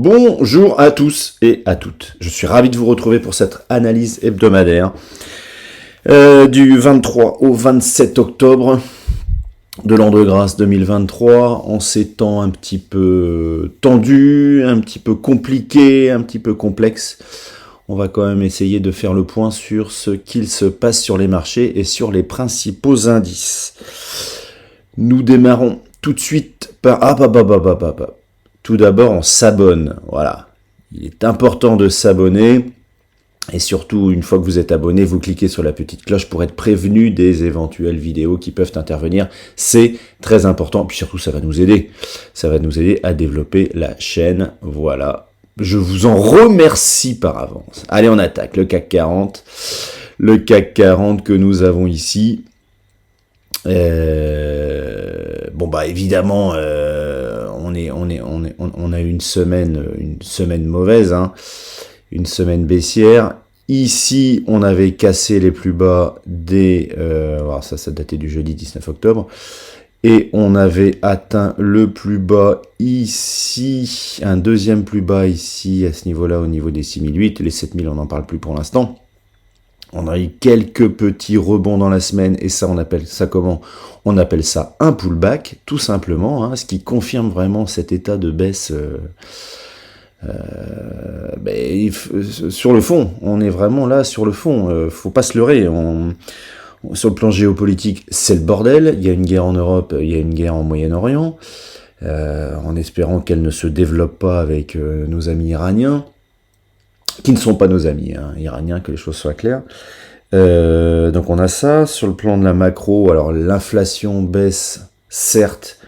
Bonjour à tous et à toutes. Je suis ravi de vous retrouver pour cette analyse hebdomadaire du 23 au 27 octobre de l'an de grâce 2023, en ces temps un petit peu tendus, un petit peu compliqués, un petit peu complexes. On va quand même essayer de faire le point sur ce qu'il se passe sur les marchés et sur les principaux indices. Nous démarrons tout de suite par... Tout d'abord, on s'abonne. Voilà. Il est important de s'abonner. Et surtout, une fois que vous êtes abonné, vous cliquez sur la petite cloche pour être prévenu des éventuelles vidéos qui peuvent intervenir. C'est très important. Puis surtout, ça va nous aider. Ça va nous aider à développer la chaîne. Voilà. Je vous en remercie par avance. Allez, on attaque le CAC 40. Le CAC 40 que nous avons ici. Évidemment, on a eu une semaine mauvaise, hein, une semaine baissière. Ici, on avait cassé les plus bas ça datait du jeudi 19 octobre. Et on avait atteint le plus bas ici, un deuxième plus bas ici, à ce niveau-là, au niveau des 6008. Les 7000, on n'en parle plus pour l'instant. On a eu quelques petits rebonds dans la semaine, et ça, on appelle ça comment? On appelle ça un pullback, tout simplement, hein, ce qui confirme vraiment cet état de baisse sur le fond. On est vraiment là sur le fond, faut pas se leurrer. Sur le plan géopolitique, c'est le bordel. Il y a une guerre en Europe, il y a une guerre en Moyen-Orient, en espérant qu'elle ne se développe pas avec nos amis iraniens, qui ne sont pas nos amis iraniens, que les choses soient claires. Donc on a ça. Sur le plan de la macro, alors l'inflation baisse, certes,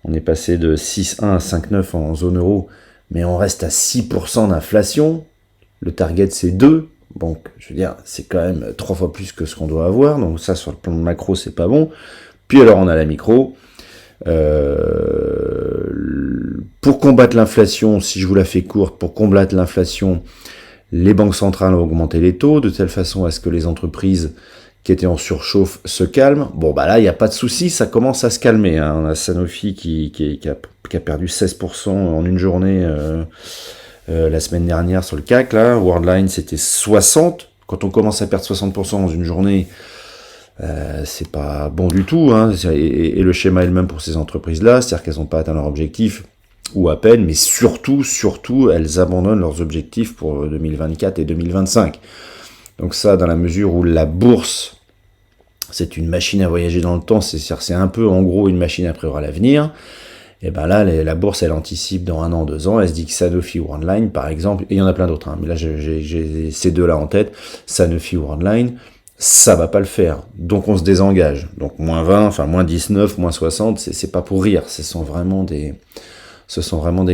on est passé de 6,1 à 5,9 en zone euro, mais on reste à 6% d'inflation. Le target c'est 2, donc je veux dire, c'est quand même 3 fois plus que ce qu'on doit avoir, donc ça sur le plan de macro c'est pas bon. Puis alors on a la micro. Pour combattre l'inflation, si je vous la fais courte, pour combattre l'inflation, les banques centrales ont augmenté les taux de telle façon à ce que les entreprises qui étaient en surchauffe se calment. Bon, bah là, il n'y a pas de souci, ça commence à se calmer. Hein. On a Sanofi qui a perdu 16% en une journée la semaine dernière sur le CAC. Là. Worldline, c'était 60%. Quand on commence à perdre 60% dans une journée, c'est pas bon du tout. Hein. Et le schéma est le même pour ces entreprises-là, c'est-à-dire qu'elles n'ont pas atteint leur objectif, ou à peine, mais surtout, elles abandonnent leurs objectifs pour 2024 et 2025. Donc ça, dans la mesure où la bourse, c'est une machine à voyager dans le temps, c'est-à-dire c'est un peu, en gros, une machine à prévoir l'avenir, et ben là, la bourse, elle anticipe dans 1 an, 2 ans, elle se dit que Sanofi ou Worldline, par exemple, et il y en a plein d'autres, hein, mais là, j'ai ces deux-là en tête, Sanofi ou Worldline, ça va pas le faire, donc on se désengage. Donc moins 20, enfin moins 19, moins 60, c'est pas pour rire, ce sont vraiment des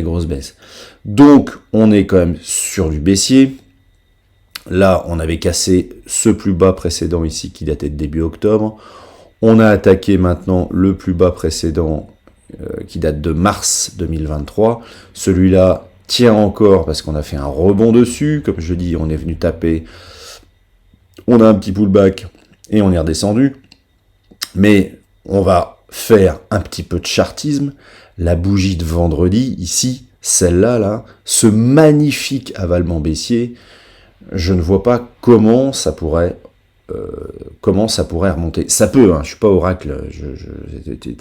grosses baisses. Donc, on est quand même sur du baissier. Là, on avait cassé ce plus bas précédent ici, qui datait de début octobre. On a attaqué maintenant le plus bas précédent, qui date de mars 2023. Celui-là tient encore, parce qu'on a fait un rebond dessus. Comme je dis, on est venu taper. On a un petit pullback, et on est redescendu. Mais on va faire un petit peu de chartisme. La bougie de vendredi, ici, celle-là, là, ce magnifique avalement baissier, je ne vois pas comment ça pourrait remonter. Ça peut, hein, je suis pas oracle,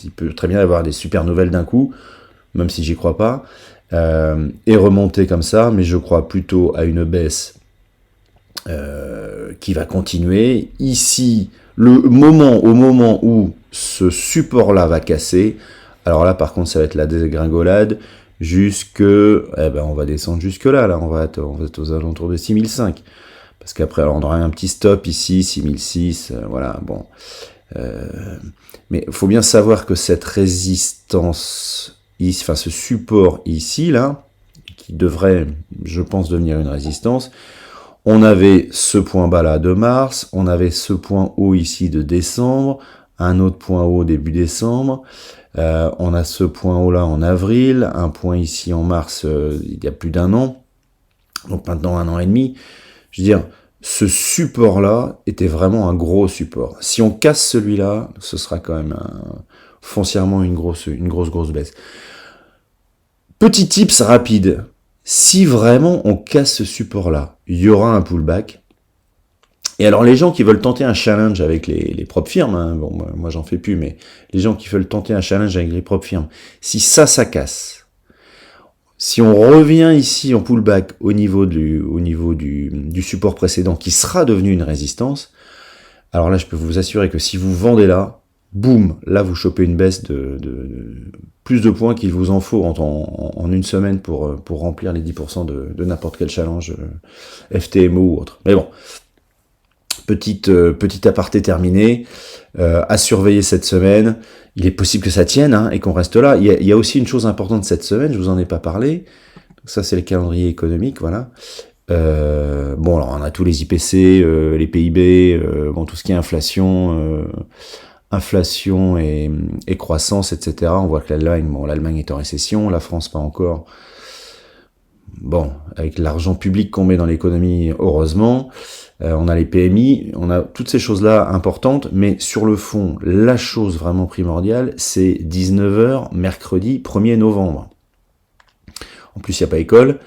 il peut très bien y avoir des super nouvelles d'un coup, même si j'y crois pas, et remonter comme ça, mais je crois plutôt à une baisse qui va continuer. Ici, au moment où ce support-là va casser, alors là, par contre, ça va être la dégringolade on va descendre jusque là, on va être aux alentours de 6005. Parce qu'après, alors, on aura un petit stop ici, 6006, voilà, bon. Mais il faut bien savoir que cette résistance, ce support ici, là, qui devrait, je pense, devenir une résistance, on avait ce point bas là de mars, on avait ce point haut ici de décembre, un autre point haut début décembre, on a ce point haut là en avril, un point ici en mars il y a plus d'1 an, donc maintenant 1 an et demi. Je veux dire, ce support là était vraiment un gros support. Si on casse celui-là, ce sera quand même foncièrement une grosse baisse. Petit tips rapide. Si vraiment on casse ce support-là, il y aura un pullback. Et alors les gens qui veulent tenter un challenge avec les propres firmes, hein, bon moi j'en fais plus, mais les gens qui veulent tenter un challenge avec les propres firmes, si ça casse, si on revient ici en pullback au niveau du support précédent qui sera devenu une résistance, alors là je peux vous assurer que si vous vendez là, boum, là vous chopez une baisse de plus de points qu'il vous en faut en une semaine pour remplir les 10% de n'importe quel challenge FTMO ou autre. Mais bon, petit aparté terminé, à surveiller cette semaine. Il est possible que ça tienne hein, et qu'on reste là. Il y a aussi une chose importante cette semaine, je vous en ai pas parlé. Ça c'est le calendrier économique, voilà. Bon alors on a tous les IPC, les PIB, bon tout ce qui est inflation et croissance, etc. On voit que l'Allemagne est en récession, la France pas encore. Bon, avec l'argent public qu'on met dans l'économie, heureusement, on a les PMI, on a toutes ces choses-là importantes, mais sur le fond, la chose vraiment primordiale, c'est 19h, mercredi 1er novembre. En plus, il n'y a pas école.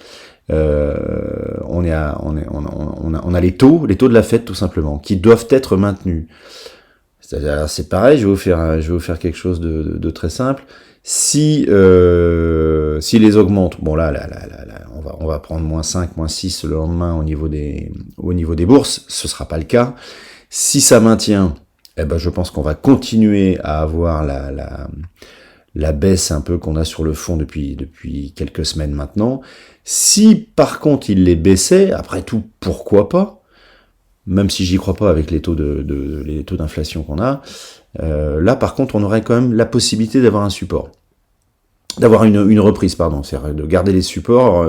On a les taux de la Fed, tout simplement, qui doivent être maintenus. C'est pareil, je vais vous faire quelque chose de très simple. Si les augmentent, bon là, on va prendre -5, -6 le lendemain au niveau des bourses, ce sera pas le cas. Si ça maintient, eh ben je pense qu'on va continuer à avoir la baisse un peu qu'on a sur le fond depuis quelques semaines maintenant. Si par contre il les baissait, après tout, pourquoi pas? Même si j'y crois pas avec les taux d'inflation qu'on a, là par contre on aurait quand même la possibilité d'avoir un support, d'avoir une reprise, pardon, c'est-à-dire de garder les supports,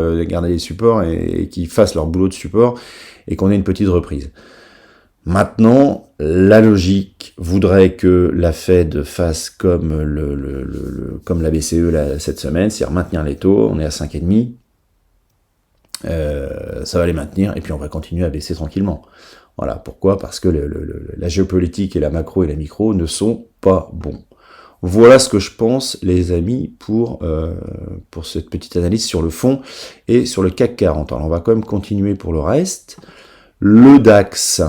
et qu'ils fassent leur boulot de support et qu'on ait une petite reprise. Maintenant, la logique voudrait que la Fed fasse comme comme la BCE cette semaine, c'est-à-dire maintenir les taux, on est à 5,5, ça va les maintenir et puis on va continuer à baisser tranquillement. Voilà, pourquoi? Parce que la géopolitique et la macro et la micro ne sont pas bons. Voilà ce que je pense, les amis, pour cette petite analyse sur le fond et sur le CAC 40. Alors on va quand même continuer pour le reste. Le DAX,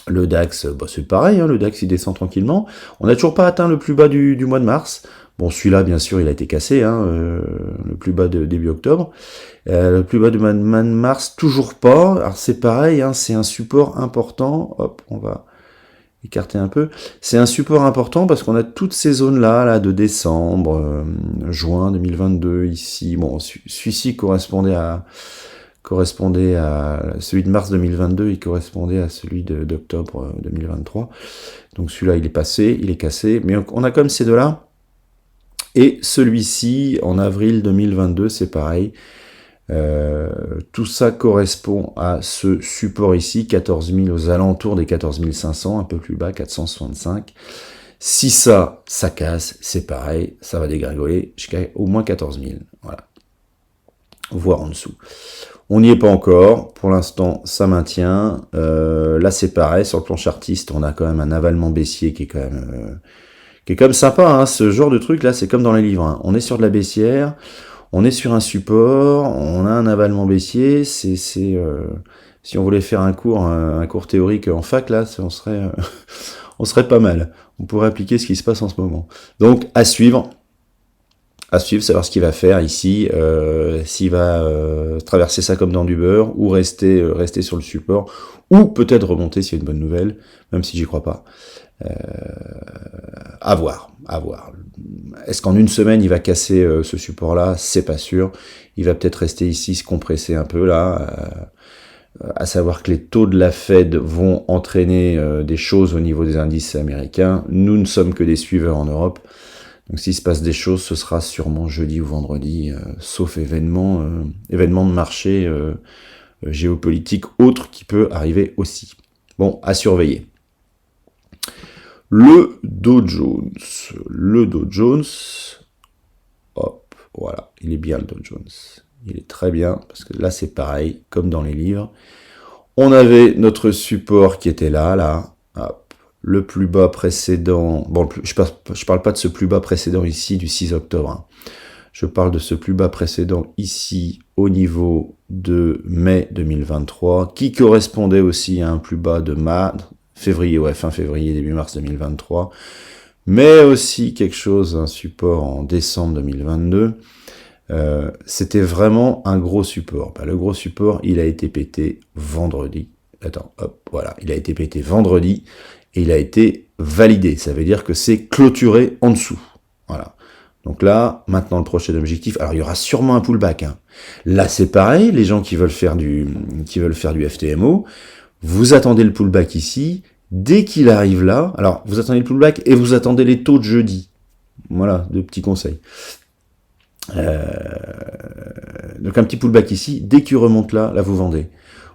bah c'est pareil, hein, le DAX il descend tranquillement. On n'a toujours pas atteint le plus bas du mois de mars. Bon, celui-là, bien sûr, il a été cassé, hein, le plus bas de début octobre. Le plus bas du mois de mars, toujours pas. Alors c'est pareil, hein, c'est un support important. Hop, on va écarter un peu. C'est un support important parce qu'on a toutes ces zones-là de décembre, juin 2022 ici. Bon, celui-ci correspondait à celui de mars 2022, il correspondait à celui d'octobre 2023. Donc celui-là, il est passé, il est cassé. Mais on a comme ces deux-là. Et celui-ci, en avril 2022, c'est pareil. Tout ça correspond à ce support ici, 14 000, aux alentours des 14 500, un peu plus bas, 465. Si ça casse, c'est pareil, ça va dégringoler jusqu'à au moins 14 000. Voilà. Voire en dessous. On n'y est pas encore. Pour l'instant, ça maintient. Là, c'est pareil. Sur le plan chartiste, on a quand même un avalement baissier qui est quand même sympa, hein. Ce genre de truc là, c'est comme dans les livres, hein. On est sur de la baissière, on est sur un support, on a un avalement baissier. Si on voulait faire un cours théorique en fac là, on serait pas mal. On pourrait appliquer ce qui se passe en ce moment. Donc à suivre, savoir ce qu'il va faire ici, s'il va traverser ça comme dans du beurre, ou rester sur le support, ou peut-être remonter s'il y a une bonne nouvelle, même si j'y crois pas. À voir. Est-ce qu'en une semaine il va casser ce support-là? C'est pas sûr. Il va peut-être rester ici, se compresser un peu là. À savoir que les taux de la Fed vont entraîner des choses au niveau des indices américains. Nous ne sommes que des suiveurs en Europe. Donc s'il se passe des choses, ce sera sûrement jeudi ou vendredi, sauf événement de marché géopolitique autre qui peut arriver aussi. Bon, à surveiller. Le Dow Jones, hop, voilà, il est bien le Dow Jones. Il est très bien, parce que là c'est pareil, comme dans les livres. On avait notre support qui était là, hop, le plus bas précédent, bon, je parle pas de ce plus bas précédent ici du 6 octobre, hein. Je parle de ce plus bas précédent ici au niveau de mai 2023, qui correspondait aussi à un plus bas de fin février, début mars 2023, mais aussi quelque chose, un support en décembre 2022. C'était vraiment un gros support. Le gros support, il a été pété vendredi. Il a été pété vendredi et il a été validé. Ça veut dire que c'est clôturé en dessous. Voilà. Donc là, maintenant le prochain objectif, alors il y aura sûrement un pullback. Là, c'est pareil, les gens qui veulent faire du FTMO, vous attendez le pullback ici. Dès qu'il arrive là, alors vous attendez le pullback et vous attendez les taux de jeudi. Voilà, deux petits conseils. Donc un petit pullback ici, dès qu'il remonte là, vous vendez.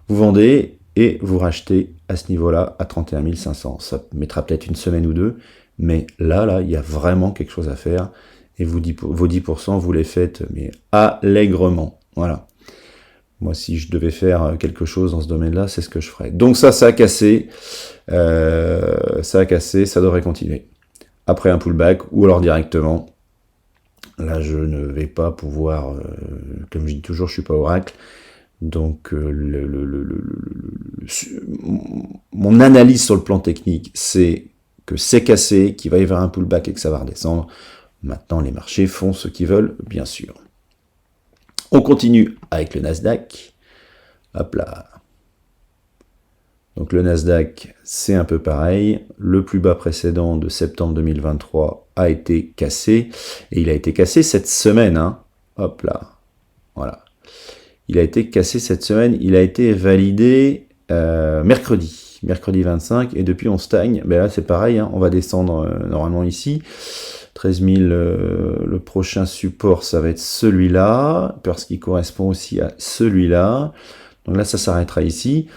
Vous vendez et vous rachetez à ce niveau-là à 31 500. Ça mettra peut-être une semaine ou deux, mais là, il y a vraiment quelque chose à faire. Et vos 10%, vous les faites, mais allègrement. Voilà. Moi, si je devais faire quelque chose dans ce domaine-là, c'est ce que je ferais. Donc ça a cassé. Ça devrait continuer. Après un pullback, ou alors directement. Là, je ne vais pas pouvoir, comme je dis toujours, je suis pas oracle. Donc, mon analyse sur le plan technique, c'est que c'est cassé, qu'il va y avoir un pullback et que ça va redescendre. Maintenant, les marchés font ce qu'ils veulent, bien sûr. On continue avec le Nasdaq. Hop là. Donc le Nasdaq, c'est un peu pareil. Le plus bas précédent de septembre 2023 a été cassé. Et il a été cassé cette semaine. Hop là. Voilà. Il a été cassé cette semaine. Il a été validé mercredi 25. Et depuis, on stagne. Mais là, c'est pareil. On va descendre normalement ici. 13 000, le prochain support, ça va être celui-là, parce qu'il correspond aussi à celui-là. Donc là, ça s'arrêtera ici.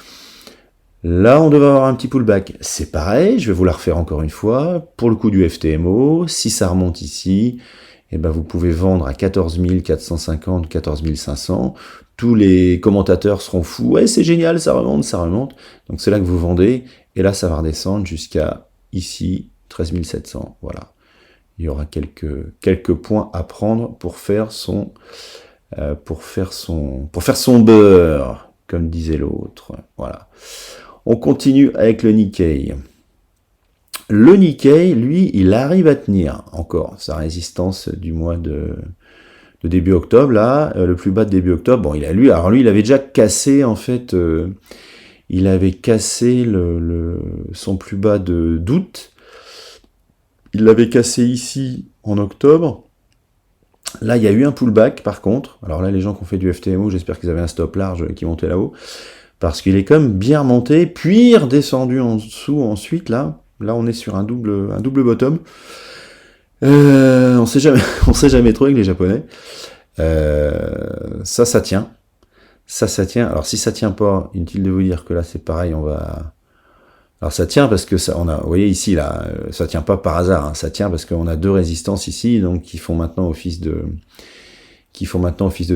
Là, on devrait avoir un petit pullback. C'est pareil, je vais vous la refaire encore une fois. Pour le coup du FTMO, si ça remonte ici, vous pouvez vendre à 14 450, 14 500. Tous les commentateurs seront fous. Ouais, c'est génial, ça remonte, ça remonte. Donc c'est là que vous vendez. Et là, ça va redescendre jusqu'à ici, 13 700. Voilà. Il y aura quelques points à prendre pour faire son beurre, comme disait l'autre. Voilà. On continue avec le Nikkei. Le Nikkei, lui, il arrive à tenir encore sa résistance du mois de début octobre, là, le plus bas de début octobre. Bon, lui, il avait déjà cassé, en fait, il avait cassé son plus bas d'août. Il l'avait cassé ici en octobre. Là, il y a eu un pullback, par contre. Alors là, les gens qui ont fait du FTMO, j'espère qu'ils avaient un stop large qui montait là-haut. Parce qu'il est quand même bien remonté, puis redescendu en dessous ensuite, là. Là, on est sur un double bottom. On sait jamais trop avec les Japonais. Ça tient. Ça tient. Alors, si ça tient pas, inutile de vous dire que là, c'est pareil, Alors ça tient parce que vous voyez ici là, ça tient pas par hasard, ça tient parce qu'on a deux résistances ici, donc qui font maintenant office de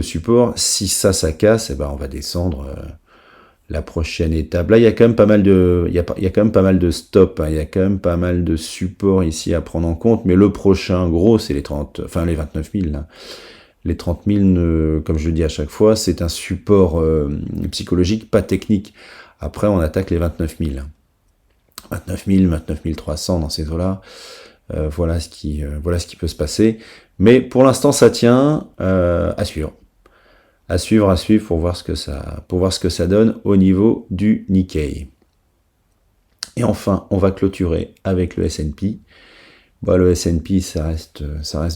support. Si ça casse, on va descendre la prochaine étape. Là, il y a quand même pas mal de, il y a quand même pas mal de stops, il y a quand même pas mal de supports ici à prendre en compte. Mais le prochain gros, c'est les 29 000 là. Les 30 000, comme je le dis à chaque fois, c'est un support psychologique, pas technique. Après, on attaque les 29 000. 29 000, 29 300 dans ces eaux-là. Voilà ce qui peut se passer. Mais pour l'instant, ça tient. À suivre. À suivre pour voir ce que ça donne au niveau du Nikkei. Et enfin, on va clôturer avec le S&P. Le S&P, ça reste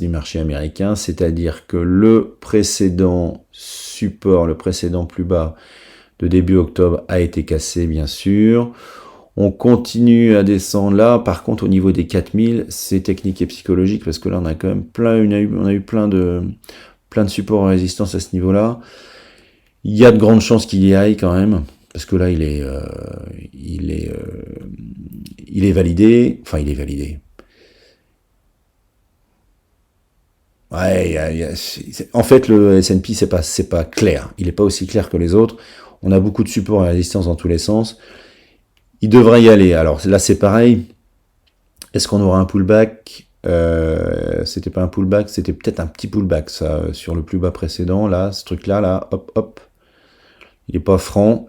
du marché américain, c'est-à-dire que le précédent support, le précédent plus bas de début octobre a été cassé, bien sûr. On continue à descendre là. Par contre, au niveau des 4000, c'est technique et psychologique parce que là, on a quand même on a eu plein de supports et résistance à ce niveau-là. Il y a de grandes chances qu'il y aille quand même parce que là, il est validé. Enfin, il est validé. Ouais, en fait, le S&P, c'est pas clair. Il n'est pas aussi clair que les autres. On a beaucoup de supports et résistance dans tous les sens. Il devrait y aller. Alors là, c'est pareil. Est-ce qu'on aura un pullback ? C'était pas un pullback, c'était peut-être un petit pullback, ça, sur le plus bas précédent, là, ce truc-là, là, hop, hop. Il n'est pas franc.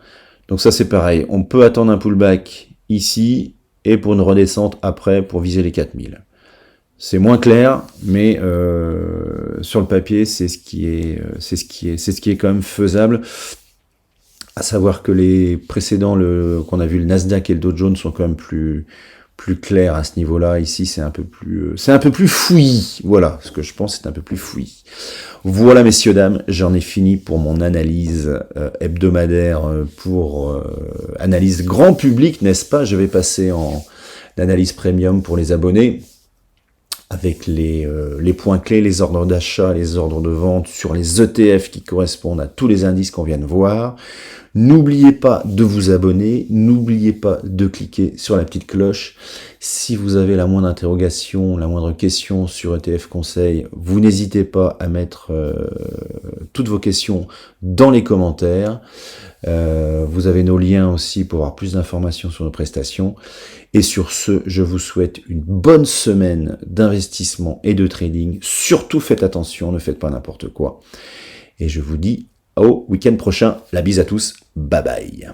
Donc ça, c'est pareil. On peut attendre un pullback ici, et pour une redescente après, pour viser les 4000. C'est moins clair, mais sur le papier, c'est ce qui est quand même faisable. À savoir que les précédents, qu'on a vu, le Nasdaq et le Dow Jones sont quand même plus clairs à ce niveau-là. Ici, c'est un peu plus fouillis. Voilà, ce que je pense, c'est un peu plus fouillis. Voilà, messieurs, dames, j'en ai fini pour mon analyse hebdomadaire, pour analyse grand public, n'est-ce pas? Je vais passer en analyse premium pour les abonnés, avec les points clés, les ordres d'achat, les ordres de vente sur les ETF qui correspondent à tous les indices qu'on vient de voir. N'oubliez pas de vous abonner, n'oubliez pas de cliquer sur la petite cloche. Si vous avez la moindre interrogation, la moindre question sur ETF Conseil, vous n'hésitez pas à mettre toutes vos questions dans les commentaires. Vous avez nos liens aussi pour avoir plus d'informations sur nos prestations. Et sur ce, je vous souhaite une bonne semaine d'investissement et de trading. Surtout faites attention, ne faites pas n'importe quoi. Et je vous dis au week-end prochain. La bise à tous. Bye bye.